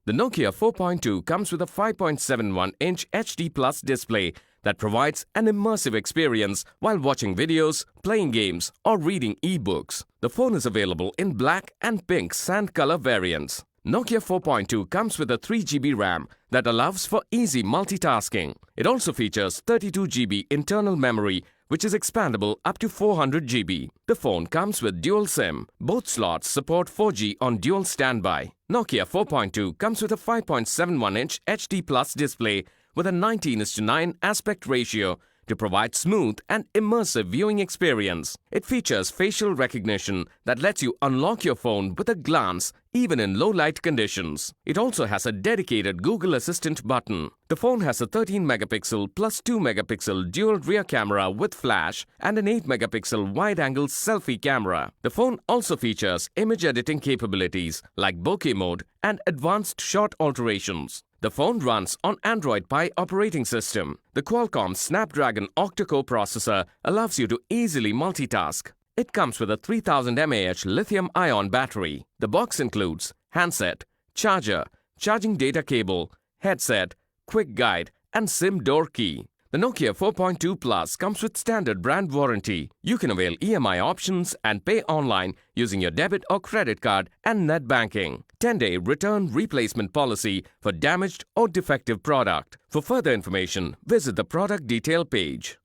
The Nokia 4.2 comes with a 5.71-inch HD Plus display that provides an immersive experience while watching videos, playing games, or reading e-books. The phone is available in black and pink sand color variants. Nokia 4.2 comes with a 3 GB RAM that allows for easy multitasking. It also features 32 GB internal memory, which is expandable up to 400 GB. The phone comes with dual SIM. Both slots support 4G on dual standby. Nokia 4.2 comes with a 5.71-inch HD Plus display with a 19:9 aspect ratio to provide smooth and immersive viewing experience. It features facial recognition that lets you unlock your phone with a glance even in low light conditions. It also has a dedicated Google Assistant button. The phone has a 13-megapixel plus 2-megapixel dual rear camera with flash and an 8-megapixel wide-angle selfie camera. The phone also features image editing capabilities like bokeh mode and advanced shot alterations. The phone runs on Android Pie operating system. The Qualcomm Snapdragon octa-core processor allows you to easily multitask. It comes with a 3000 mAh lithium-ion battery. The box includes handset, charger, charging data cable, headset, quick guide, and SIM door key. The Nokia 4.2 Plus comes with standard brand warranty. You can avail EMI options and pay online using your debit or credit card and net banking. 10-day return replacement policy for damaged or defective product. For further information, visit the product detail page.